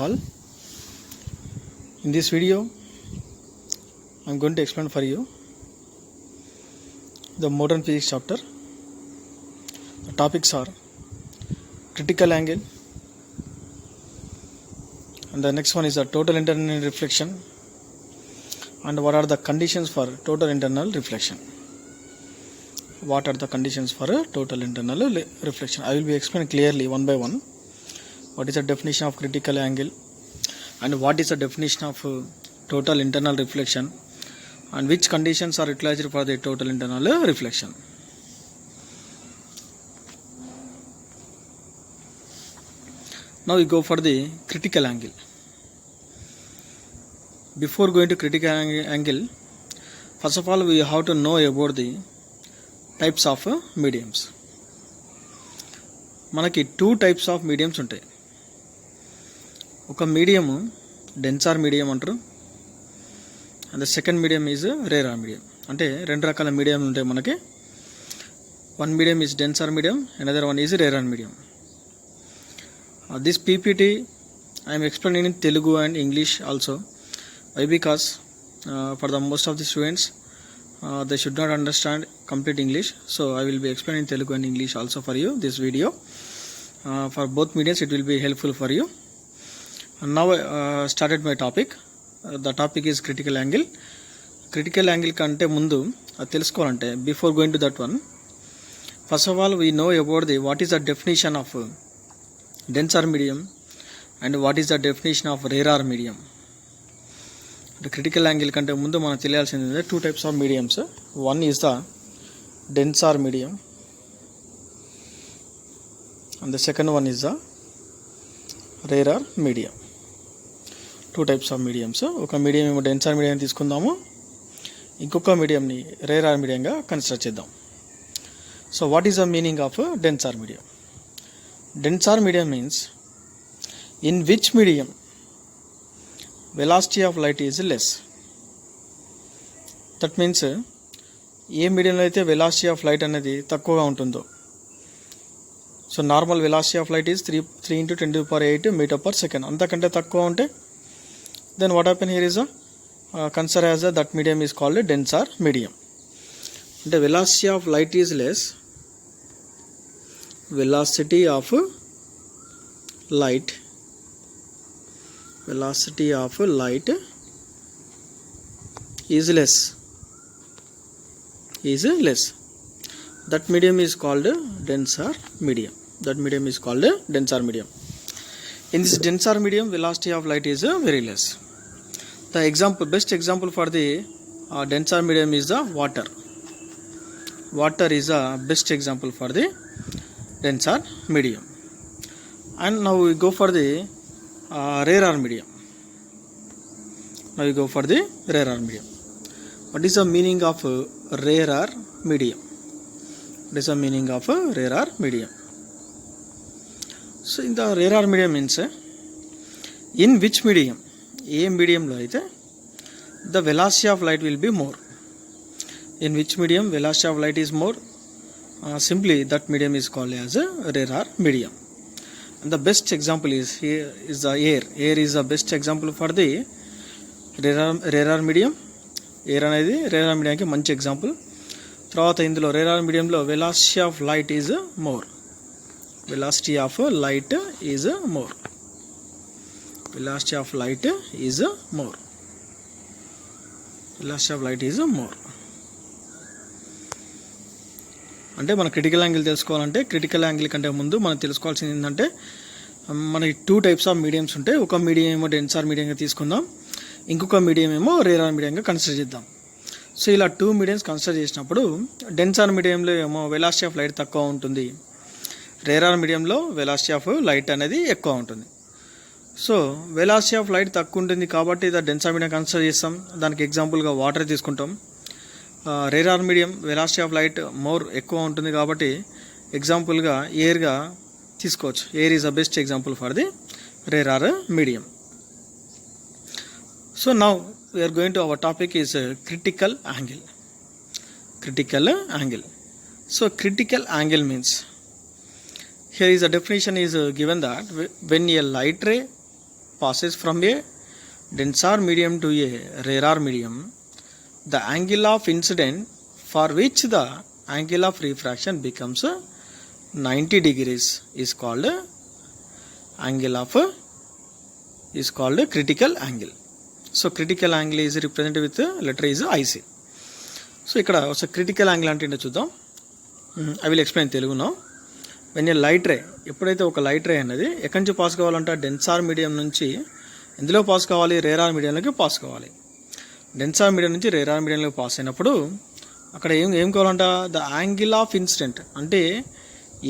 All. In this video, I am going to explain for you the modern physics chapter. The topics are critical angle, and the next one is the total internal reflection, and what are the conditions for total internal reflection. What are the conditions for a total internal reflection? I will be explaining clearly one by one. What is the definition of critical angle, and what is the definition of total internal reflection, and which conditions are utilized for the total internal reflection. Now we go for the critical angle. Before going to critical angle, first of all we have to know about the types of mediums. మనకి two types of mediums ఉంటాయి. ఒక medium denser medium అంటారు, and the second medium is rarer medium. అంటే రెండు రకాల మీడియంలు ఉంటాయి మనకి. One medium is denser medium, another one is rarer medium. This PPT I am explaining in Telugu and English also. Why because for the most of the students they should not understand complete English, so I will be explaining Telugu and English also for you this video. For both mediums it will be helpful for you. And now started my topic. The topic is critical angle. Critical angle kante mundu telusukovalante, before going to that one, first of all we know about the what is the definition of denser medium and what is the definition of rarer medium. The critical angle కంటే ముందు మనం తెలియాల్సింది two types of mediums. One is the denser medium and the second one is the rarer medium. Two types of mediums. ఒక medium ఏమో denser medium తీసుకుందాము, ఇంకొక మీడియంని రేరార్ మీడియంగా consider చేద్దాం. So what is the meaning of denser medium? Denser medium means in which medium velocity of light is less. That means ఏ మీడియంలో అయితే velocity of light అనేది తక్కువగా ఉంటుందో, so normal velocity of light is 3 × 10⁸ metre per second. అంతకంటే తక్కువ ఉంటే then what happen here is consider as that medium is called denser medium. అంటే velocity of light is less, velocity of light velocity of light is less. That medium is called denser medium. In this denser medium velocity of light is very less. The best example for the denser medium is the water. Water is the best example for the denser medium. And now we go for the rarer medium. Now we go for the rarer medium. What is the meaning of rarer medium? So in the rarer medium means in which medium, ఏ మీడియంలో అయితే the velocity of light will be more. In which medium velocity of light is more, simply that medium is called as a rarer medium. And the best example is here is the air. Air is the best example for the rarer medium. Air అనేది rarer medium కి మంచి example. తర్వాత ఇందులో rarer medium లో velocity of light is more. Velocity of light is more. అంటే మన critical angle తెలుసుకోవాలంటే critical angle కంటే ముందు మనం తెలుసుకోవాల్సింది ఏంటంటే మనకి టూ టైప్స్ ఆఫ్ మీడియమ్స్ ఉంటాయి. ఒక మీడియం ఏమో డెన్సార్ మీడియంగా తీసుకుందాం, ఇంకొక మీడియం ఏమో రేరార్ మీడియంగా కన్సిడర్ చేద్దాం. సో ఇలా టూ మీడియంస్ కన్సిడర్ చేసినప్పుడు డెన్సార్ మీడియంలో ఏమో వెలాసిటీ ఆఫ్ లైట్ తక్కువ ఉంటుంది, రేరార్ మీడియంలో వెలాసిటీ ఆఫ్ లైట్ అనేది ఎక్కువ ఉంటుంది. సో వెలాసిటీ ఆఫ్ లైట్ తక్కువ ఉంటుంది కాబట్టి డెన్సార్ మీడియం కన్సిడర్ చేస్తాం. దానికి ఎగ్జాంపుల్గా వాటర్ తీసుకుంటాం. Rarer medium velocity of light more ఎక్కువ ఉంటుంది కాబట్టి ఎగ్జాంపుల్గా ఎయిర్గా తీసుకోవచ్చు. Air is the best example for the rarer medium. So now we are going to our topic is critical angle. So critical angle means, here is a definition is given that when a light ray passes from a denser medium to a rarer medium, the angle of incident for which the angle of refraction becomes 90 degrees is called critical angle. So critical angle is represented with the letter is IC. So ఇక్కడ ఒక critical angle అంటే ఏంటో చూద్దాం. I will explain Telugu now. When a light రే, ఎప్పుడైతే ఒక light ray అనేది ఎక్కడి నుంచి పాస్ కావాలంటే డెన్సార్ మీడియం నుంచి ఎందులో పాస్ కావాలి, రేరార్ మీడియంలోకి పాస్ కావాలి. డెన్సార్ మీడియం నుంచి రేరార్ మీడియంలోకి పాస్ అయినప్పుడు అక్కడ ఏం కావాలంట, ద యాంగిల్ ఆఫ్ ఇన్సిడెంట్, అంటే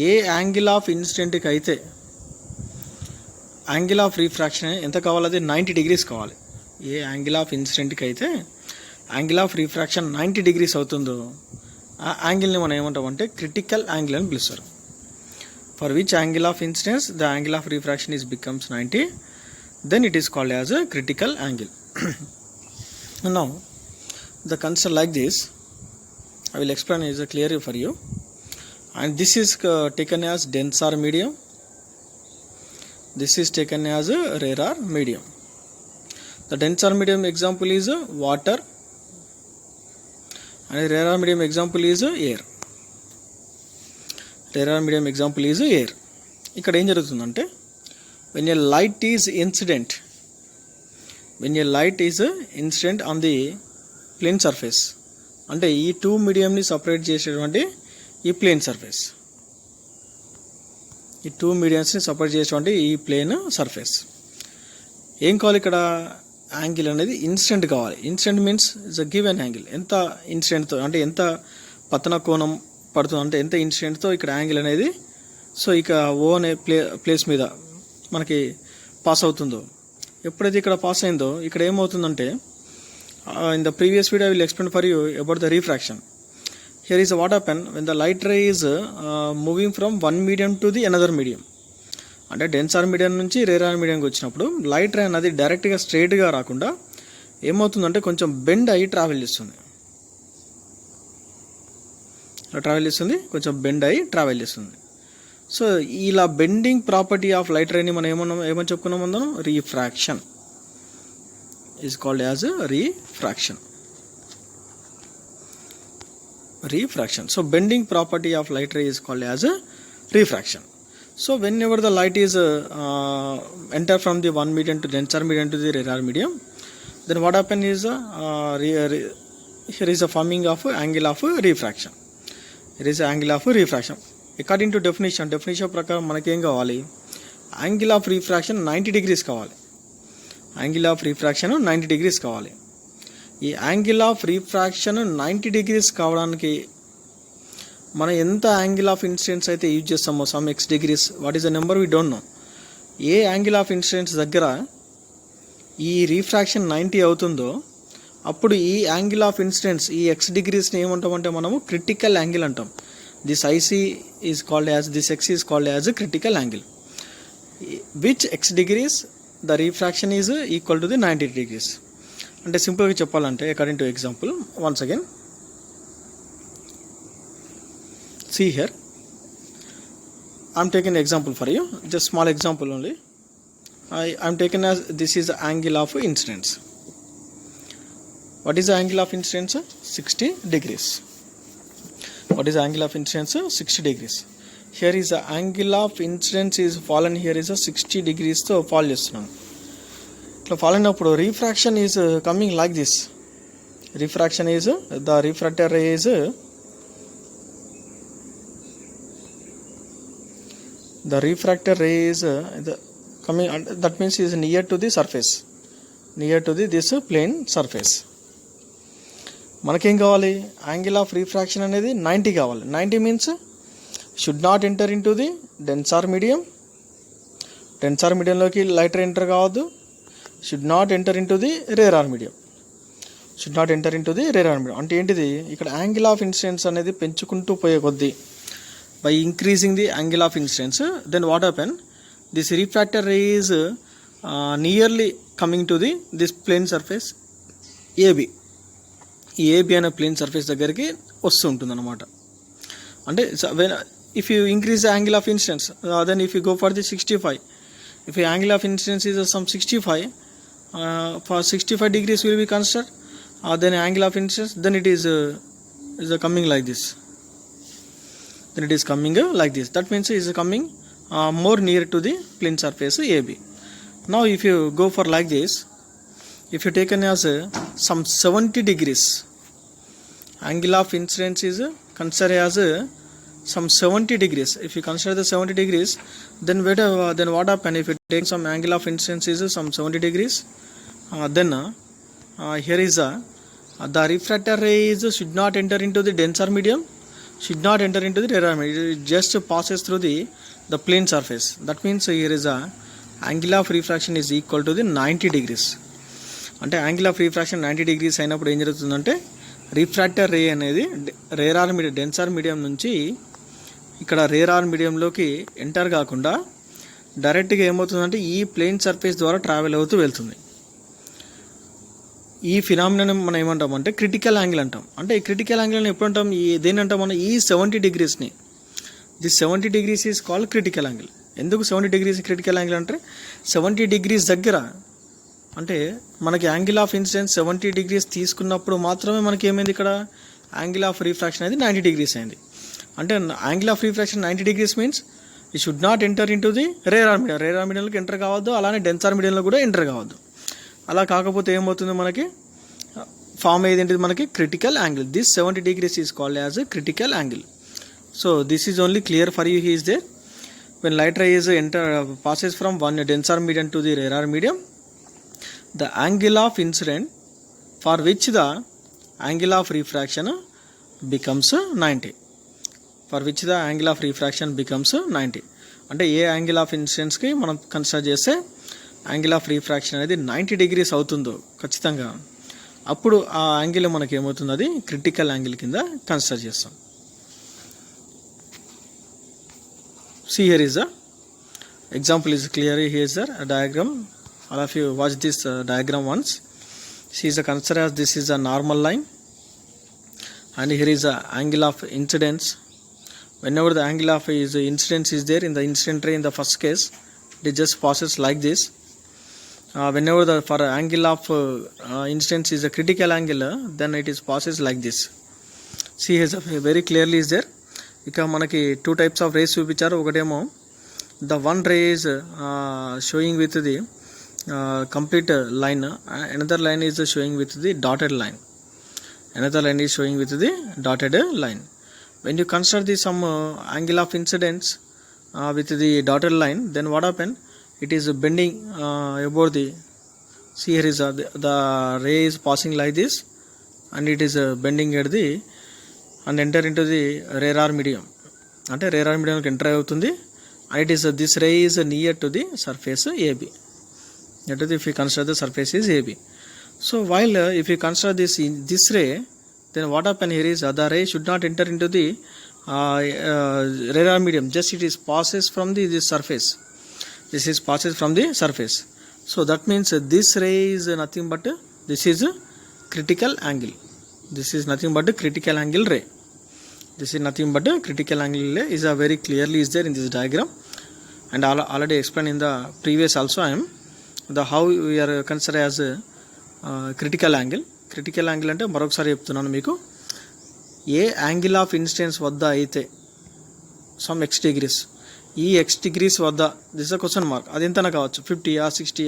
ఏ యాంగిల్ ఆఫ్ ఇన్సిడెంట్కి అయితే యాంగిల్ ఆఫ్ రిఫ్రాక్షన్ ఎంత కావాలి, అది 90 degrees కావాలి. ఏ యాంగిల్ ఆఫ్ ఇన్సిడెంట్కి అయితే యాంగిల్ ఆఫ్ రిఫ్రాక్షన్ 90 degrees అవుతుందో ఆ యాంగిల్ని మనం ఏమంటామంటే క్రిటికల్ యాంగిల్ అని పిలుస్తారు. For which angle of incidence the angle of refraction is becomes 90, then it is called as a critical angle. Now the concept like this I will explain is clear for you, and this is taken as denser medium, this is taken as a rarer medium. The denser medium example is water and rarer medium example is air. Rarer medium example is air. ఇక్కడ ఏం జరుగుతుందంటే when a light is incident on the plane surface, అంటే ఈ two మీడియంని separate చేసేటువంటి ఈ plane surface, ఈ two మీడియంస్ని separate చేసేటువంటి ఈ ప్లేన్ సర్ఫేస్ ఏం కావాలి, ఇక్కడ యాంగిల్ అనేది ఇన్సిడెంట్ కావాలి. Incident means it's a given angle. ఎంత ఇన్సిడెంట్తో అంటే ఎంత పతన కోణం పడుతుంది అంటే ఎంత ఇన్సిడెంట్తో ఇక్కడ యాంగిల్ అనేది సో ఇక ఓ అనే ప్లేస్ మీద మనకి పాస్ అవుతుందో, ఎప్పుడైతే ఇక్కడ పాస్ అయిందో ఇక్కడ ఏమవుతుందంటే in the previous video I will explain for you about the refraction. Here is what happen when the light ray is moving from one medium to the another medium. అంటే denser medium నుంచి rarer మీడియంకి వచ్చినప్పుడు light ray అనేది డైరెక్ట్గా స్ట్రైట్గా రాకుండా ఏమవుతుందంటే కొంచెం bend అయ్యి ట్రావెల్ చేస్తుంది, కొంచెం బెండ్ అయ్యి ట్రావెల్ చేస్తుంది. సో ఇలా బెండింగ్ ప్రాపర్టీ ఆఫ్ లైట్ రేని మనం ఏమని చెప్పుకున్నాం, మనం refraction is called as refraction. So bending property of light ray is called as refraction. So whenever the light is enter from the one medium to denser medium to the rarer medium, then what happen is here is a forming of angle of refraction. Here is angle of refraction. According to definition ప్రకారం మనకి ఏం కావాలి, angle of refraction 90 degrees కావాలి. Angle of refraction 90 degrees కావాలి. ఈ angle of refraction 90 degrees కావడానికి మనం ఎంత యాంగిల్ ఆఫ్ ఇన్సిడెన్స్ అయితే యూజ్ చేస్తామో some x degrees, what is the number we don't know. A angle of incidence దగ్గర ఈ రిఫ్రాక్షన్ 90 అవుతుందో అప్పుడు ఈ యాంగిల్ ఆఫ్ ఇన్సిడెన్స్ ఈ x degreesని ఏమంటామంటే మనము క్రిటికల్ యాంగిల్ అంటాం. This IC is called as this x is called as critical angle. Which x degrees the refraction is equal to the 90 degrees. అంటే సింపుల్గా చెప్పాలంటే according to example, once again see here, I am taking an example for you, just small example only. I am taken as this is the angle of incidence. What is the angle of incidence? 60 degrees. What is the angle of incidence? 60 degrees. Here is the angle of incidence is fallen, here is a 60 degrees తో fall చేస్తున్నాను. ఇట్లా fall అయినప్పుడు refraction is coming like this. Refraction is the refractor ray is the refractor ray is coming, that means is near to the surface, near to this plane surface. మనకేం కావాలి, angle of refraction అనేది 90 కావాలి. 90 means should not enter into the denser medium, denser మీడియంలోకి light ray enter కావద్దు. Should not enter into the rarer medium, should not enter into the rarer medium. అంటే ఏంటిది, ఇక్కడ angle of incidence అనేది పెంచుకుంటూ పోయే కొద్దీ by increasing the angle of incidence, then what happen, this refractor ray is nearly coming to this plane surface AB. ఈ AB అనే plane surface దగ్గరికి వస్తూ ఉంటుంది అనమాట. అంటే if you increase the angle of incidence, then if you go for the 65, If the angle of incidence is some 65, for 65 degrees will be considered, then angle of incidence, then it is coming like this. Then it is coming like this. That means it is coming more near to the plane surface AB. Now if you go for like this, if you taken as some 70 degrees, angle of incidence is considered as some 70 degrees. If you consider the 70 degrees, then what happen if you take some angle of incidence is some 70 degrees, then here is the refractor rays should not enter into the denser medium, should not enter into the rarer medium. It just passes through the plane surface. That means here is angle of refraction is equal to the 90 degrees. అంటే angle of refraction 90 degrees అయినప్పుడు ఏం జరుగుతుందంటే refractor రే అనేది రేరార్ medium denser medium నుంచి ఇక్కడ రేరార్ మీడియంలోకి enter కాకుండా డైరెక్ట్గా ఏమవుతుందంటే ఈ ప్లేన్ సర్ఫేస్ ద్వారా ట్రావెల్ అవుతూ వెళ్తుంది. ఈ ఫినామినన్ మనం ఏమంటాం అంటే క్రిటికల్ యాంగిల్ అంటాం. అంటే ఈ క్రిటికల్ యాంగిల్ని ఎప్పుడు అంటాం, దేని అంటాం మనం, ఈ 70 degreesని. This 70 degrees is called critical angle. ఎందుకు 70 degrees క్రిటికల్ యాంగిల్ అంటే 70 degrees దగ్గర అంటే మనకి యాంగిల్ ఆఫ్ ఇన్సిడెన్స్ 70 degrees తీసుకున్నప్పుడు మాత్రమే మనకి ఏమైంది, ఇక్కడ యాంగిల్ ఆఫ్ రిఫ్రాక్షన్ అనేది 90 degrees అయింది. అంటే angle of refraction 90 degrees means it should not enter into the rarer medium. Rarer మీడియంలోకి ఎంటర్ కావద్దు, అలానే డెన్సర్ మీడియంలో కూడా ఎంటర్ కావద్దు. అలా కాకపోతే ఏమవుతుంది, మనకి ఫామ్ అయ్యేది మనకి critical angle. This 70 degrees is called as critical angle. So this is only clear for you is there. when light ray is passes from one denser medium to the rarer medium, the angle of incident for which the angle of refraction becomes 90. For which the angle of refraction becomes 90. అంటే ఏ angle of ఇన్సిడెన్స్కి మనం consider చేస్తే angle of refraction అనేది 90 degrees అవుతుందో ఖచ్చితంగా, అప్పుడు ఆ angle మనకి ఏమవుతుంది, అది క్రిటికల్ యాంగిల్ కింద కన్సిడర్ చేస్తాం. See, here is a example is clear. Here is a diagram. All of you watch this diagram once. See, is a consider as this is a normal line, and here is a angle of incidence. Whenever the angle of incidence is there in the incident ray in the first case, it just passes like this. Whenever the for angle of incidence is a critical angle, then it is passes like this. See, here is a very clearly is there. ఇక మనకి 2 types of rays చూపించారు. ఒకటేమో the one ray is showing with the complete line, another line is showing with the dotted line. Another line is showing with the dotted line. When you consider the sum angle of incidence with the dotted line, then what happen, it is bending about the, see here is the ray is passing like this and it is bending at the and enter into the rarer medium. అంటే రేరార్ మీడియంకి enter అవుతుంది. and it is this ray is near to the surface AB. That is, if you consider the surface is AB. So while if you consider this ray, then what happen here is the ray should not enter into the rarer medium, just it is passes from this surface. This is passes from the surface. So that means this ray is nothing but this is critical angle. This is nothing but a critical angle ray. This is nothing but a critical angle ray is a very clearly is there in this diagram, and already explained in the previous also I am the how we are consider as a critical angle. Critical angle అంటే మరొకసారి చెప్తున్నాను మీకు, ఏ angle of incidence వద్ద అయితే some x degrees, ఈ x degrees వద్ద this a question mark, అది ఎంతనా కావచ్చు, 50 60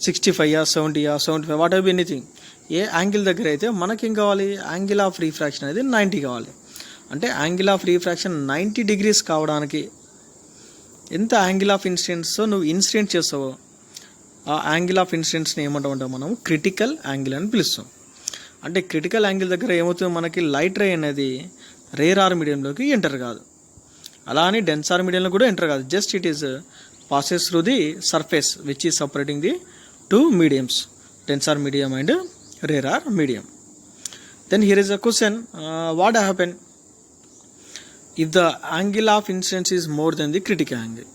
65 70 75 what ever anything. A angle దగ్గర అయితే మనకేం కావాలి, యాంగిల్ ఆఫ్ రిఫ్రాక్షన్ అనేది 90 కావాలి. అంటే యాంగిల్ ఆఫ్ రిఫ్రాక్షన్ 90 degrees కావడానికి ఎంత యాంగిల్ ఆఫ్ ఇన్సిడెన్స్ నువ్వు ఇన్సిడెంట్ చేస్తావో ఆ యాంగిల్ ఆఫ్ ఇన్సిడెన్స్ని ఏమంటామంటే మనం క్రిటికల్ యాంగిల్ అని పిలుస్తాం. అంటే క్రిటికల్ యాంగిల్ దగ్గర ఏమవుతుంది, మనకి లైట్ రే అనేది రేరార్ మీడియంలోకి ఎంటర్ కాదు, అలా అని డెన్సార్ మీడియంలో కూడా ఎంటర్ కాదు, just it is passes through the surface which is separating the 2 mediums, denser medium and rarer medium. Then here is a question, what happen if the angle of incidence is more than the critical angle?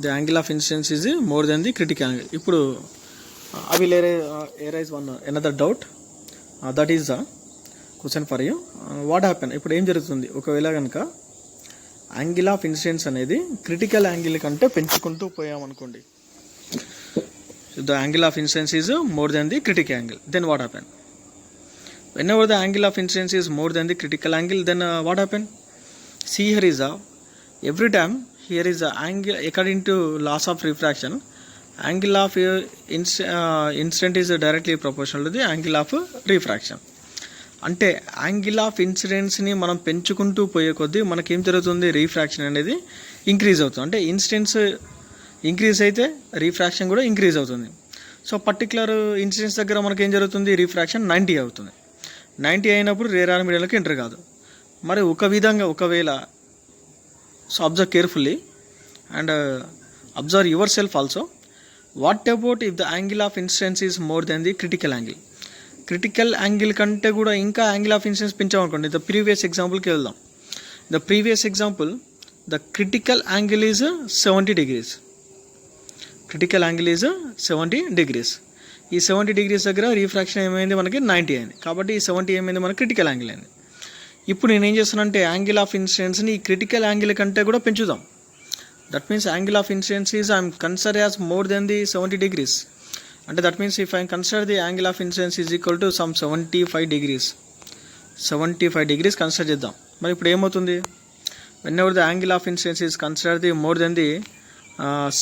The angle of incidence is more than the critical angle. ఇప్పుడు I will arise another doubt, that is the question for you. What happen, ఇప్పుడు ఏం జరుగుతుంది, ఒకవేళ కనుక angle of incidence అనేది critical angle కంటే పెంచుకుంటూ పోయామనుకోండి, the angle of incidence is more than the critical angle, then what happen? Whenever the angle of incidence is more than the critical angle, then what happen? See, here is every time here is a angle according to laws of refraction. Angle of incident is directly proportional to the angle of refraction. అంటే angle of ఇన్సిడెన్స్ని మనం పెంచుకుంటూ పోయే కొద్దీ మనకేం జరుగుతుంది, refraction అనేది increase అవుతుంది. అంటే ఇన్సిడెన్స్ ఇంక్రీజ్ అయితే రీఫ్రాక్షన్ కూడా ఇంక్రీజ్ అవుతుంది. సో పర్టికులర్ ఇన్సిడెన్స్ దగ్గర మనకి ఏం జరుగుతుంది, రీఫ్రాక్షన్ 90 అవుతుంది. 90 అయినప్పుడు రేర్ ఆర్ మీడియంలోకి ఎంటర్ కాదు. మరి ఒక విధంగా ఒకవేళ so observe carefully and observe yourself also. What about if the angle of incidence is more than the critical angle? Critical angle కంటే కూడా ఇంకా యాంగిల్ ఆఫ్ ఇన్సిడెన్స్ పెంచామనుకోండి. ద ప్రీవియస్ ఎగ్జాంపుల్కి వెళ్దాం. The previous example, the critical angle is 70 degrees. Critical angle is 70 degrees. ఈ 70 degrees దగ్గర refraction ఏమైంది, మనకి 90 అయింది. కాబట్టి ఈ 70 ఏమైంది, మనకి క్రిటికల్ యాంగిల్ అయింది. ఇప్పుడు నేనేం చేస్తానంటే యాంగిల్ ఆఫ్ ఇన్సిడెన్స్ని ఈ క్రిటికల్ యాంగిల్ కంటే కూడా పెంచుదాం. That means angle of incidence is I'm consider as more than the 70 degrees. అంటే that means if I consider the angle of incidence is equal to some 75 degrees. 75 degrees consider చేద్దాం. మరి ఇప్పుడు ఏమవుతుంది, when ever the angle of incidence is consider the more than the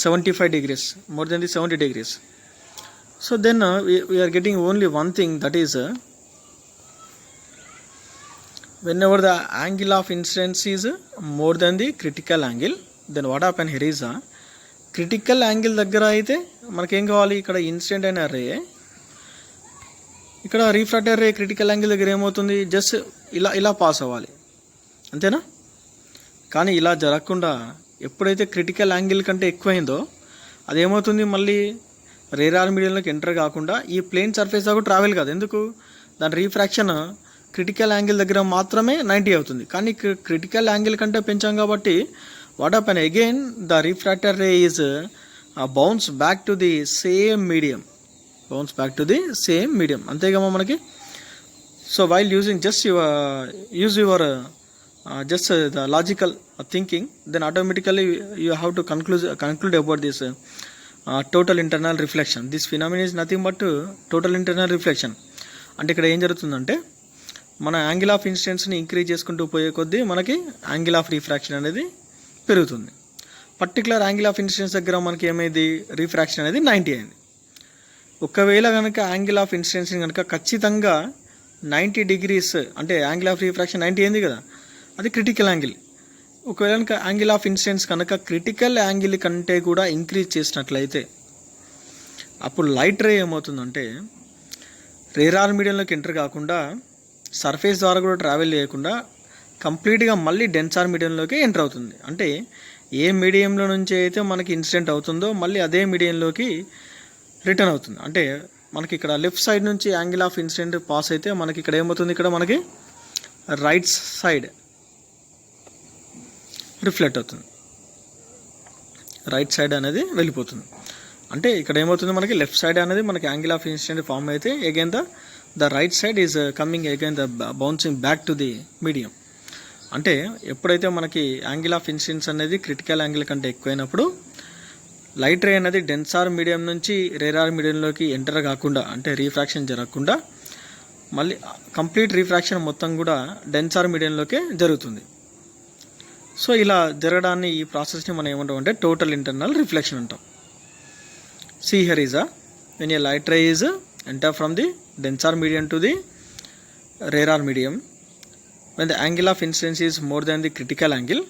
75 degrees, more than the 70 degrees. So then we are getting only one thing, that is whenever the angle of incidence is more than the critical angle, then what happen here is critical angle దగ్గర అయితే మనకేం కావాలి, ఇక్కడ incident అయిన రే, ఇక్కడ refracted ray critical angle దగ్గర ఏమవుతుంది, just ఇలా పాస్ అవ్వాలి, అంతేనా? కానీ ఇలా జరగకుండా ఎప్పుడైతే క్రిటికల్ యాంగిల్ కంటే ఎక్కువైందో అదేమవుతుంది, మళ్ళీ రేర్ ఆర్ మీడియంలోకి ఎంటర్ కాకుండా ఈ ప్లేన్ సర్ఫేస్ దాకా ట్రావెల్ కాదు. ఎందుకు, దాని రీఫ్రాక్షన్ క్రిటికల్ యాంగిల్ దగ్గర మాత్రమే 90 అవుతుంది. కానీ క్రిటికల్ యాంగిల్ కంటే పెంచాం కాబట్టి what happen, again the refractor ray is bounce back to the same medium, అంతేగా మనకి. So while using just use your just the logical thinking, then automatically you have to conclude about this total internal reflection. This phenomenon is nothing but total internal reflection. అంటే ఇక్కడ ఏం జరుగుతుందంటే మన angle of ఇన్సిడెన్స్ని increase చేసుకుంటూ పోయే కొద్దీ మనకి angle of refraction అనేది పెరుగుతుంది. పర్టికులర్ యాంగిల్ ఆఫ్ ఇన్సిడెన్స్ దగ్గర మనకి ఏమైంది, రిఫ్రాక్షన్ అనేది 90 అయింది. ఒకవేళ కనుక యాంగిల్ ఆఫ్ ఇన్సిడెన్స్ని కనుక ఖచ్చితంగా 90 degrees, అంటే యాంగిల్ ఆఫ్ రిఫ్రాక్షన్ 90 అయింది కదా, అది క్రిటికల్ యాంగిల్. ఒకవేళ కనుక యాంగిల్ ఆఫ్ ఇన్సిడెన్స్ కనుక క్రిటికల్ యాంగిల్ కంటే కూడా ఇంక్రీజ్ చేసినట్లయితే అప్పుడు లైట్ రే ఏమవుతుందంటే రేర్ ఆర్ మీడియంలోకి ఎంటర్ కాకుండా సర్ఫేస్ ద్వారా కూడా ట్రావెల్ చేయకుండా కంప్లీట్గా మళ్ళీ డెన్సార్ మీడియంలోకి ఎంటర్ అవుతుంది. అంటే ఏ మీడియంలో నుంచి అయితే మనకి ఇన్సిడెంట్ అవుతుందో మళ్ళీ అదే మీడియంలోకి రిటర్న్ అవుతుంది. అంటే మనకి ఇక్కడ లెఫ్ట్ సైడ్ నుంచి యాంగిల్ ఆఫ్ ఇన్సిడెంట్ పాస్ అయితే మనకి ఇక్కడ ఏమవుతుంది, ఇక్కడ మనకి రైట్ సైడ్ రిఫ్లెక్ట్ అవుతుంది, రైట్ సైడ్ అనేది వెళ్ళిపోతుంది. అంటే ఇక్కడ ఏమవుతుంది, మనకి లెఫ్ట్ సైడ్ అనేది మనకి యాంగిల్ ఆఫ్ ఇన్సిడెంట్ ఫామ్ అయితే again the right side is coming again the bouncing back to the medium. అంటే ఎప్పుడైతే మనకి యాంగిల్ ఆఫ్ ఇన్సిడెన్స్ అనేది క్రిటికల్ యాంగిల్ కంటే ఎక్కువైనప్పుడు లైట్ రే అనేది డెన్సార్ మీడియం నుంచి రేర్ ఆర్ మీడియంలోకి ఎంటర్ కాకుండా, అంటే రీఫ్రాక్షన్ జరగకుండా మళ్ళీ కంప్లీట్ రీఫ్రాక్షన్ మొత్తం కూడా డెన్సార్ మీడియంలోకే జరుగుతుంది. సో ఇలా జరగడాన్ని, ఈ ప్రాసెస్ని మనం ఏమంటాం అంటే టోటల్ ఇంటర్నల్ రిఫ్లెక్షన్ అంటాం. See here is when a light ray is enter from the denser medium to the rarer medium, when the angle of incidence is more than the critical angle,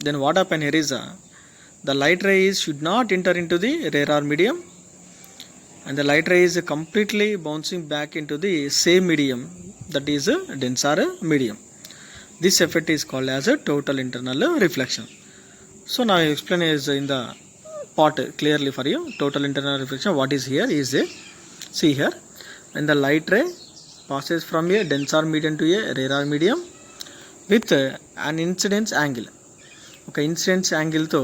then what happen here is the light ray should not enter into the rarer medium, and the light ray is completely bouncing back into the same medium, that is denser medium. This effect is called as a total internal reflection. So now I explain is in the part clearly for you. Total internal reflection, what is here is a, see here, when the light ray passes from a denser medium to a rarer medium with an incidence angle. ఒక incidence యాంగిల్తో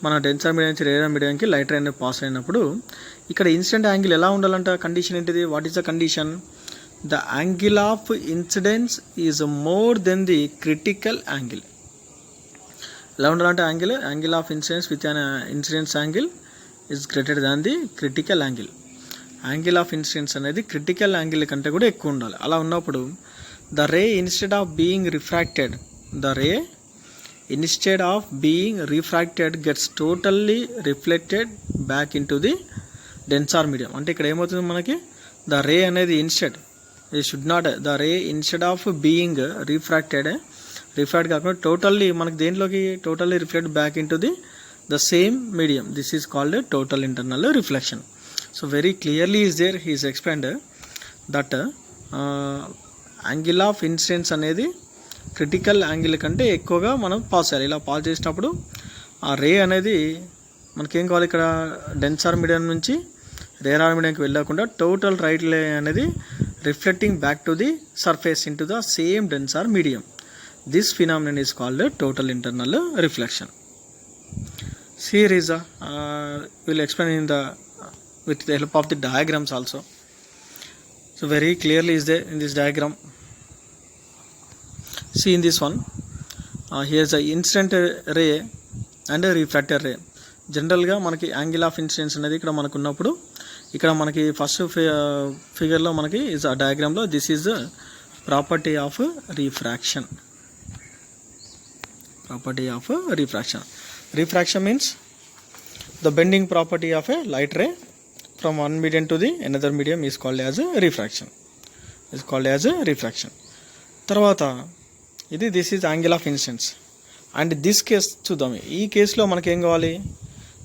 మన denser medium నుంచి rare మీడియంకి light ray అనేది pass అయినప్పుడు ఇక్కడ incident angle ఎలా ఉండాలంట, condition ఏంటిది, what is the condition, the angle of incidence is more than the critical angle. ఎలా ఉండాలంటే angle of incidence with an incidence angle is greater than the critical angle. Angle of incidence అనేది critical angle కంటే కూడా ఎక్కువ ఉండాలి. అలా ఉన్నప్పుడు the ray instead of being refracted gets totally reflected back into the denser medium. అంటే ఇక్కడ ఏమవుతుంది మనకి, ద రే అనేది the ray instead of being refract కాకుండా totally reflect back into the same medium. This is called total internal reflection. So very clearly is there he's explained that angle of incidence అనేది critical angle కంటే ఎక్కువగా మనం pass చేయాలి. ఇలా pass చేసినప్పుడు ఆ రే అనేది మనకేం కావాలి, ఇక్కడ డెన్సార్ మీడియం నుంచి రేరార్ మీడియంకి వెళ్ళకుండా టోటల్ రైట్ రే అనేది reflecting back to the surface into the same denser medium. This phenomenon is called total internal reflection. Here is we'll explain with the help of the diagrams also. So very clearly is there in this diagram. See in this one, here's a incident ray and a refracted ray. జనరల్గా మనకి angle of incidence అనేది ఇక్కడ మనకు ఉన్నప్పుడు, ఇక్కడ మనకి first ఫిగర్లో మనకి is ఆ డయాగ్రామ్లో this is property of refraction. Refraction means the bending property of a light ray from one medium to the another medium is called as a refraction. తర్వాత ఇది this is angle of incidence. And this case చూద్దాం. ఈ కేసులో మనకి ఏం కావాలి,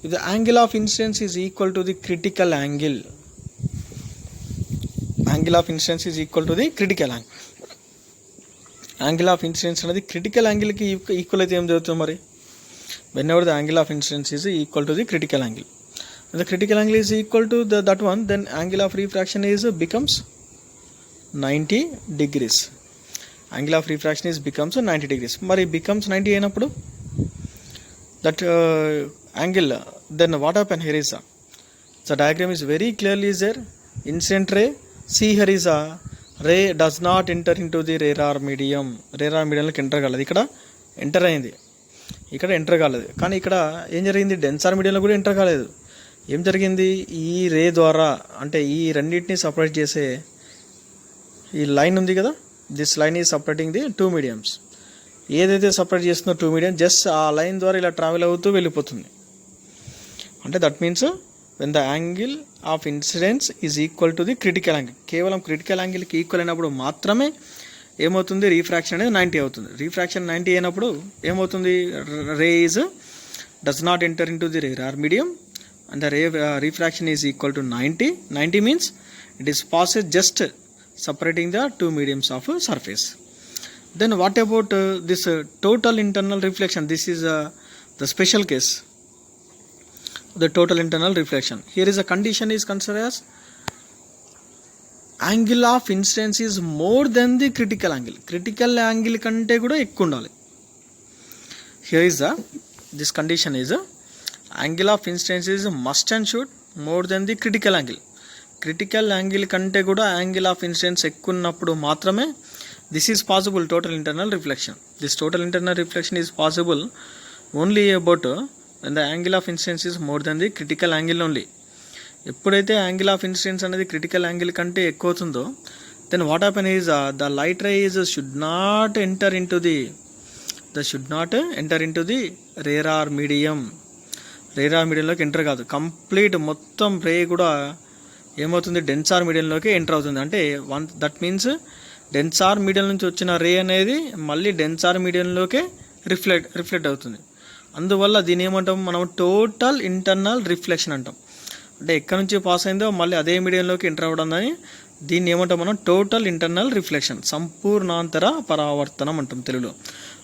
ఇది angle of incidence is equal to the critical angle. Angle of incidence is equal to the critical angle. Angle of incidence అనేది క్రిటికల్ యాంగిల్కి ఈక్వల్ అయితే ఏం జరుగుతుంది మరి, whenever the angle of incidence is equal to the critical angle. When the critical angle is equal to that one, then angle of refraction becomes 90 degrees. Angle of refraction becomes 90 degrees. Mari becomes 90 అయినప్పుడు that angle, then what happen here is the diagram is very clearly is there. Incident ray, see here is a ray does not enter into the rarer medium. Rarer medium లోకి enter కాలేదు. ఇక్కడ enter అయింది, ఇక్కడ enter కాలేదు. కానీ ఇక్కడ ఏం జరిగింది, డెన్సార్ మీడియంలో కూడా ఎంటర్ కాలేదు. ఏం జరిగింది, ఈ రే ద్వారా అంటే ఈ రెండింటిని సపరేట్ చేసే ఈ లైన్ ఉంది కదా, this line is separating the two mediums. ఏదైతే సపరేట్ చేస్తుందో టూ మీడియం, జస్ట్ ఆ లైన్ ద్వారా ఇలా ట్రావెల్ అవుతూ వెళ్ళిపోతుంది. అంటే that means when the angle of incidence is equal to the critical angle. కేవలం క్రిటికల్ యాంగిల్కి ఈక్వల్ అయినప్పుడు మాత్రమే ఏమవుతుంది, రీఫ్రాక్షన్ అనేది 90 అవుతుంది. రీఫ్రాక్షన్ 90 అయినప్పుడు ఏమవుతుంది, ray does not enter into the rarer medium and the refraction is equal to 90 means it is passes just separating the two mediums of surface. Then what about this total internal reflection? This is the special case, the total internal reflection. Here is a condition is considered as angle of incidence is more than the critical angle. Critical angle kante kuda ekku undali. Here is this condition is angle of incidence is must and should more than the critical angle. Critical angle కంటే కూడా angle of incidence ఎక్కువ ఉన్నప్పుడు మాత్రమే this is possible total internal reflection. This total internal reflection is possible only about when the angle of incidence is more than the critical angle only. ఎప్పుడైతే angle of incidence అనేది critical angle కంటే ఎక్కువ అవుతుందో then what happen is the light ray is should not enter into the rarer medium. Rarer మీడియంలోకి enter కాదు, complete మొత్తం రే కూడా ఏమవుతుంది, డెన్సార్ మీడియంలోకి ఎంటర్ అవుతుంది. అంటే దట్ మీన్స్ డెన్సార్ మీడియం నుంచి వచ్చిన రే అనేది మళ్ళీ డెన్సార్ మీడియంలోకే రిఫ్లెక్ట్ అవుతుంది. అందువల్ల దీని ఏమంటాం మనం, టోటల్ ఇంటర్నల్ రిఫ్లెక్షన్ అంటాం. అంటే ఎక్కడి నుంచి పాస్ అయిందో మళ్ళీ అదే మీడియంలోకి ఎంటర్ అవ్వడం అని దీన్ని ఏమంటాం మనం, టోటల్ ఇంటర్నల్ రిఫ్లెక్షన్, సంపూర్ణాంతర పరావర్తనం అంటాం తెలుగులో.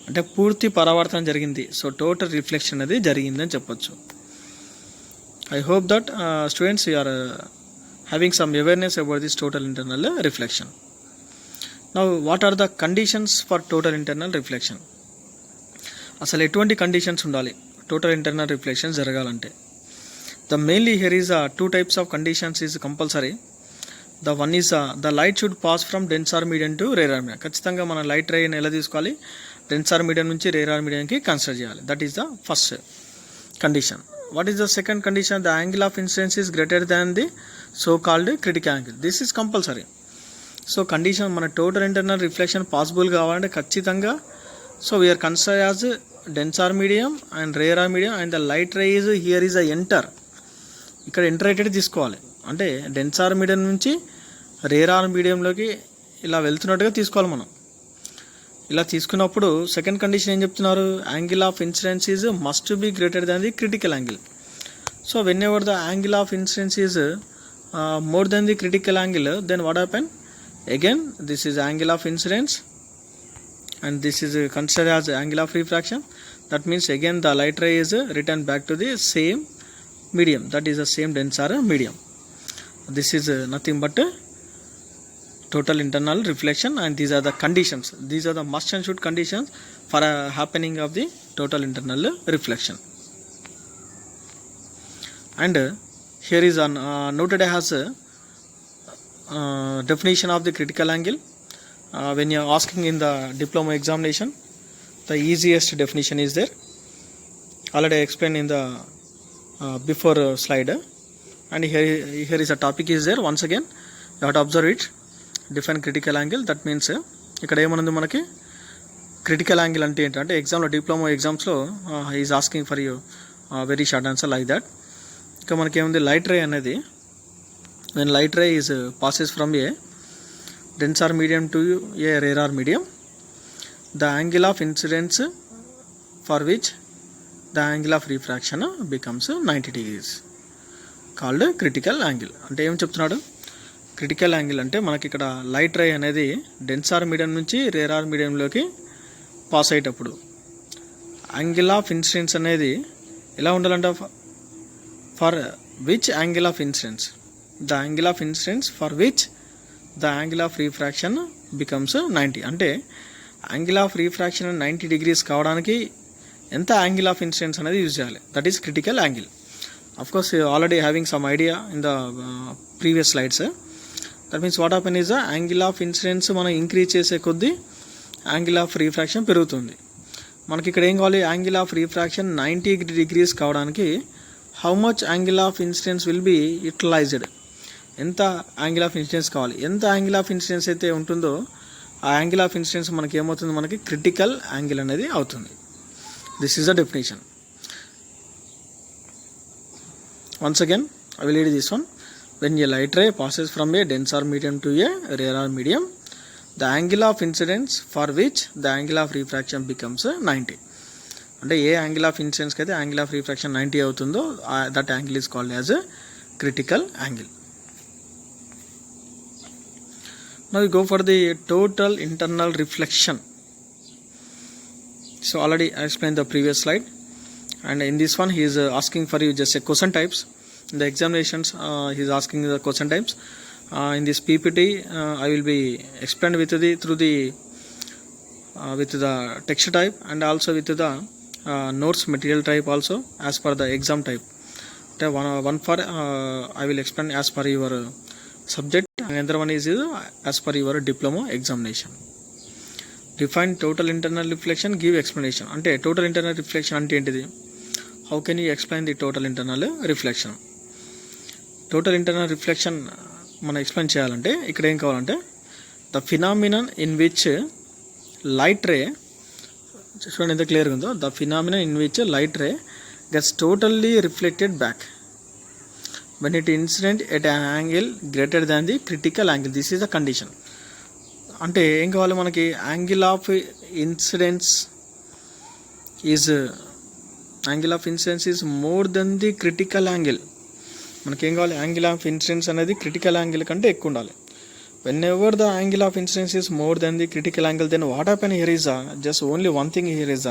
అంటే పూర్తి పరావర్తనం జరిగింది. సో టోటల్ రిఫ్లెక్షన్ అనేది జరిగిందని చెప్పొచ్చు. I hope that students you are having some awareness about this total internal reflection. Now what are the conditions for total internal reflection? అసలు ఎటువంటి కండిషన్స్ ఉండాలి టోటల్ ఇంటర్నల్ రిఫ్లెక్షన్ జరగాలంటే? The mainly here is two types of conditions is compulsory. The one is the light should pass from denser medium to rarer medium. ఖచ్చితంగా మన light రేని ఎలా తీసుకోవాలి, denser medium నుంచి rarer మీడియంకి consider చేయాలి. That is the first condition. What is the second condition? The angle of incidence is greater than the so called critical angle. This is compulsory. So condition మన total internal reflection possible కావాలంటే ఖచ్చితంగా so we are consider as denser medium and rarer medium and the light ray is here is a enter. ఇక్కడ enter అయ్యేటట్టు తీసుకోవాలి. అంటే denser medium నుంచి rarer మీడియంలోకి ఇలా వెళ్తున్నట్టుగా తీసుకోవాలి మనం. ఇలా తీసుకున్నప్పుడు సెకండ్ కండిషన్ ఏం చెప్తున్నారు? Angle of incidence is must be greater than the critical angle. So whenever the angle of incidence is more than the critical angle, then what happen? Again, this is angle of incidence and this is considered as angle of refraction. That means again the light ray is returned back to the same medium, that is the same Densar medium. This is nothing but total internal reflection, and these are the conditions. These are the must and should conditions for happening of the total internal reflection. And here is noted as definition of the critical angle. When you are asking in the diploma examination, the easiest definition is there. Already I explained in the before slide, and here is a topic is there. Once again you have to observe it. Define critical angle. That means ఇక్కడ ఏమనుంది మనకి critical angle అంటే ఏంటంటే ఎగ్జామ్లో diploma ఎగ్జామ్స్లో is asking for you very short answer like that. ఇక మనకి ఏముంది? లైట్ రే అనేది when light ray is passes from a denser medium to a rarer medium, the angle of incidence for which the angle of refraction becomes 90 degrees called critical angle. అంటే ఏం చెప్తున్నాడు? Critical angle అంటే మనకి ఇక్కడ light ray అనేది denser medium నుంచి rarer మీడియంలోకి pass అయ్యేటప్పుడు యాంగిల్ ఆఫ్ ఇన్సిడెన్స్ అనేది ఎలా ఉండాలంటే for which angle of incidence, the angle of incidence for which the angle of refraction becomes 90. అంటే యాంగిల్ ఆఫ్ రిఫ్రాక్షన్ 90 degrees కావడానికి ఎంత యాంగిల్ ఆఫ్ ఇన్సిడెన్స్ అనేది యూజ్ చేయాలి? That is critical angle. Of course already having some idea in the previous slides. That means what happen is angle of incidence మనం increase చేసే కొద్దీ angle of refraction పెరుగుతుంది. మనకి ఇక్కడ ఏం కావాలి? యాంగిల్ ఆఫ్ రిఫ్రాక్షన్ 90 degrees కావడానికి how much angle of incidence will be utilized? ఎంత యాంగిల్ ఆఫ్ ఇన్సిడెన్స్ కావాలి? ఎంత యాంగిల్ ఆఫ్ ఇన్సిడెన్స్ అయితే ఉంటుందో ఆ యాంగిల్ ఆఫ్ ఇన్సిడెన్స్ మనకి ఏమవుతుంది? మనకి క్రిటికల్ యాంగిల్ అనేది అవుతుంది. This is the definition. Once again I will read this one. When a light ray passes from a denser medium to a rarer medium, the angle of incidence for which the angle of refraction becomes 90. అంటే ఏ angle of ఇన్సిడెన్స్కి అయితే angle of refraction 90 అవుతుందో that angle is called as critical angle. Now we go for the total internal reflection. So already I explained the previous slide, and in this one he is asking for you just a question types. In the examinations he is asking the question types. In this PPT I will be explained with the text type and also with the notes material type also as per the exam type. One for I will explain as per your subject, and another one is as per your diploma examination. Define total internal reflection, give explanation. అంటే total internal reflection అంటే ఏంటిది? How can you explain the total internal reflection? Total internal reflection మనం explain చేయాలంటే ఇక్కడ ఏం కావాలంటే the phenomenon in which light ray, చూడండి ఎంత క్లియర్గా ఉందో, the phenomenon in which light ray gets totally reflected back when it incident at an angle greater than the critical angle. This is the condition. అంటే ఏం కావాలి మనకి? Angle of incidence is more than the critical angle. మనకి ఏం కావాలి? Angle of incidence అనేది critical angle కంటే ఎక్కువ ఉండాలి. Whenever the angle of incidence is more than the critical angle, then what happen here is just only one thing here is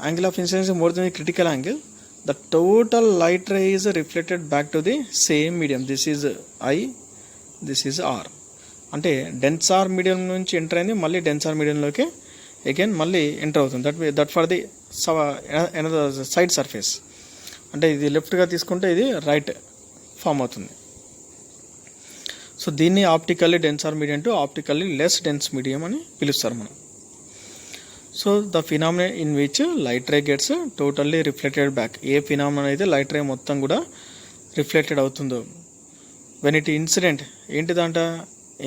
angle of incidence more than the critical angle, the total light ray is reflected back to the same medium. This is I, this is R. అంటే denser medium నుంచి enter అయింది, మళ్ళీ denser మీడియంలోకి again మళ్ళీ enter అవుతుంది. That for the another side surface. అంటే ఇది లెఫ్ట్గా తీసుకుంటే ఇది రైట్ ఫామ్ అవుతుంది. సో దీన్ని optically denser medium to optically less dense medium అని పిలుస్తారు మనం. So the phenomena in which light ray gets totally reflected back. ఏ ఫినామినా అయితే లైట్ రే మొత్తం కూడా రిఫ్లెక్టెడ్ అవుతుందో వెన్ ఇట్ ఇన్సిడెంట్ ఏంటిదంట,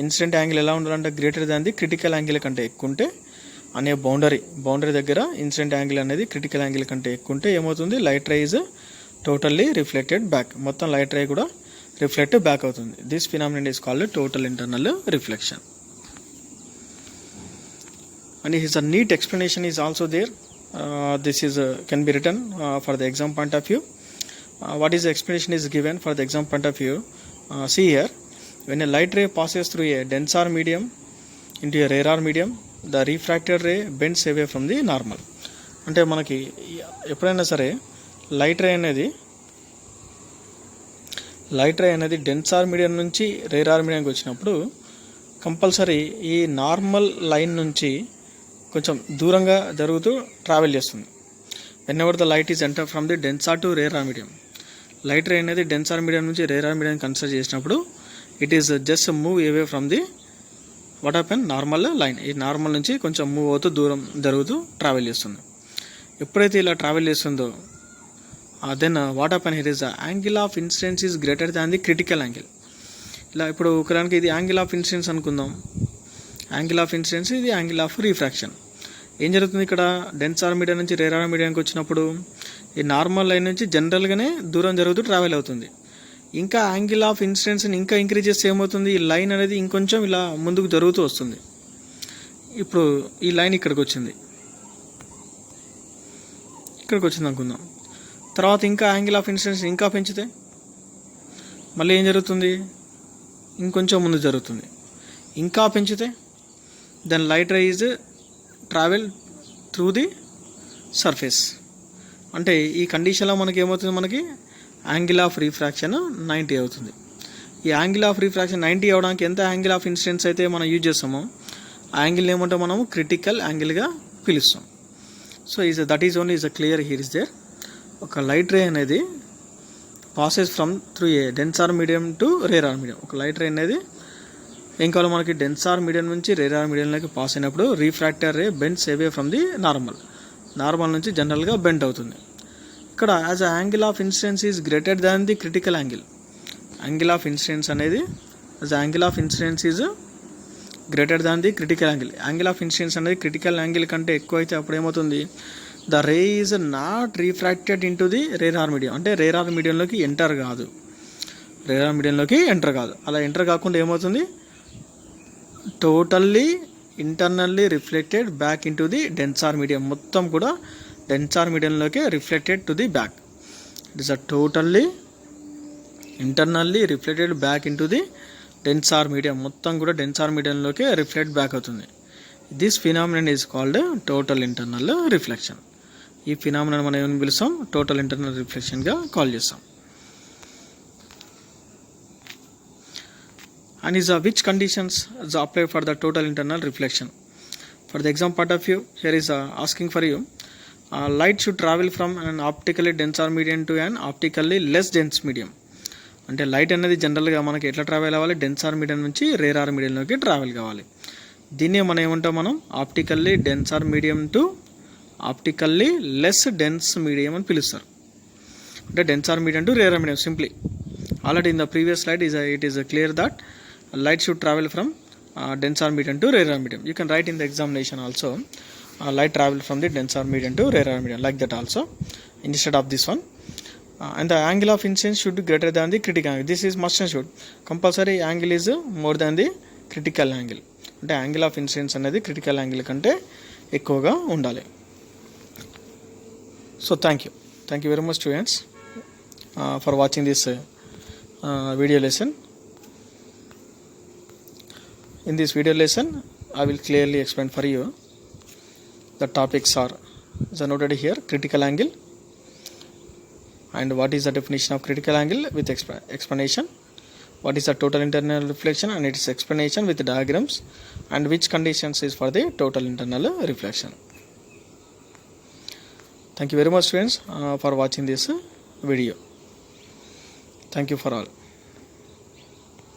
ఇన్సిడెంట్ యాంగిల్ ఎలా ఉండాలంటే greater than the critical angle కంటే ఎక్కువ ఉంటే అనే బౌండరీ దగ్గర ఇన్సిడెంట్ యాంగిల్ అనేది క్రిటికల్ యాంగిల్ కంటే ఎక్కువ ఉంటే ఏమవుతుంది, light ray is totally reflected back. మొత్తం లైట్ రే కూడా రిఫ్లెక్ట్ బ్యాక్ అవుతుంది. This phenomena is called total internal reflection. And his a neat explanation is also there. This is can be written for the exam point of view. What is the explanation is given for the exam point of view? See here, when a light ray passes through a denser medium into a rarer medium, the refracted ray bends away from the normal. అంటే మనకి ఎప్పుడైనా సరే light ray అనేది denser medium నుంచి rarer మీడియంకి వచ్చినప్పుడు compulsory ఈ normal line నుంచి కొంచెం దూరంగా జరుగుతూ ట్రావెల్ చేస్తుంది. Whenever the light is enter from the denser to rarer medium, light ray అనేది డెన్సార్ మీడియం నుంచి రేరార్ మీడియం కన్సిడర్ చేసినప్పుడు it is just move away from the what happen normal line. ఈ normal నుంచి కొంచెం move అవుతూ దూరం జరుగుతూ travel చేస్తుంది. ఎప్పుడైతే ఇలా ట్రావెల్ చేస్తుందో then what happen here is the angle of incidence is greater than the critical angle. ఇలా ఇప్పుడు ఒకదానికి ఇది యాంగిల్ ఆఫ్ ఇన్సిడెన్స్ అనుకుందాం. యాంగిల్ ఆఫ్ ఇన్సిడెన్స్, ఇది యాంగిల్ ఆఫ్ రిఫ్రాక్షన్. ఏం జరుగుతుంది ఇక్కడ, డెన్సార్ మీడియం నుంచి రేరార్ మీడియంకి వచ్చినప్పుడు ఈ నార్మల్ లైన్ నుంచి జనరల్గానే దూరం జరుగుతూ ట్రావెల్ అవుతుంది. ఇంకా యాంగిల్ ఆఫ్ ఇన్సిడెన్స్ని ఇంకా ఇంక్రీజ్ చేస్తే ఏమవుతుంది, ఈ లైన్ అనేది ఇంకొంచెం ఇలా ముందుకు జరుగుతూ వస్తుంది. ఇప్పుడు ఈ లైన్ ఇక్కడికి వచ్చింది అనుకుందాం. తర్వాత ఇంకా యాంగిల్ ఆఫ్ ఇన్సిడెన్స్ ఇంకా పెంచితే మళ్ళీ ఏం జరుగుతుంది, ఇంకొంచెం ముందు జరుగుతుంది. ఇంకా పెంచితే then light ray is travel through the surface. అంటే ఈ కండిషన్లో మనకి ఏమవుతుంది, మనకి యాంగిల్ ఆఫ్ రిఫ్రాక్షన్ 90 అవుతుంది. ఈ యాంగిల్ ఆఫ్ రిఫ్రాక్షన్ 90 అవడానికి ఎంత యాంగిల్ ఆఫ్ ఇన్సిడెన్స్ అయితే మనం యూజ్ చేస్తామో ఆ యాంగిల్ ఏమంటే మనము క్రిటికల్ యాంగిల్గా పిలుస్తాం. So that is only is a clear here is there. ఒక లైట్ రే అనేది passes from through a denser medium to rarer medium. ఒక లైట్ రే అనేది ఏం కావాలి మనకి, డెన్సార్ మీడియం నుంచి రేరార్ మీడియంలోకి పాస్ అయినప్పుడు refractor ray bends away from the normal నుంచి జనరల్గా బెండ్ అవుతుంది. ఇక్కడ as a angle of incidence is greater than the critical angle. Angle of incidence అనేది as angle of incidence is greater than the critical angle. Angle of incidence అనేది critical angle కంటే ఎక్కువ అయితే అప్పుడు ఏమవుతుంది, the ray is not refracted into the rarer medium. అంటే rarer మీడియంలోకి enter కాదు. అలా ఎంటర్ కాకుండా ఏమవుతుంది, totally internally reflected back into the denser medium. మొత్తం కూడా డెన్సార్ మీడియంలోకి reflected to the back. It is a totally internally reflected back into the denser medium. మొత్తం కూడా డెన్సార్ మీడియంలోకి రిఫ్లెక్ట్ బ్యాక్ అవుతుంది. This phenomenon is called total internal reflection. ఈ phenomenon మనం ఏమని పిలుస్తాం, టోటల్ ఇంటర్నల్ రిఫ్లెక్షన్గా కాల్ చేస్తాం. And is which conditions is applied for the total internal reflection. For the exam point of view, here is asking for you, light should travel from an optically denser medium to an optically less dense medium. అంటే light అనేది జనరల్గా మనకి ఎట్లా travel అవ్వాలి, డెన్సార్ medium నుంచి rarer మీడియంలోకి travel కావాలి. దీన్నే మనం ఏమంటాం, మనం optically denser medium to optically less dense medium అని పిలుస్తారు. అంటే denser medium to rarer medium simply. Already in the previous slide it is clear that light should travel from denser medium to rarer medium. You can write in the examination also, light travel from the denser medium to rarer medium, like that also instead of this one. And the angle of incidence should be greater than the critical angle. This is must and should. Compulsory angle is more than the critical angle. అంటే angle of incidence అనేది critical angle కంటే ఎక్కువగా ఉండాలి. So thank you very much students for watching this video lesson. In this video lesson, I will clearly explain for you. The topics are noted here: critical angle, and what is the definition of critical angle with explanation. What is the total internal reflection and its explanation with diagrams, and which conditions is for the total internal reflection. Thank you very much, friends, for watching this video. Thank you for all.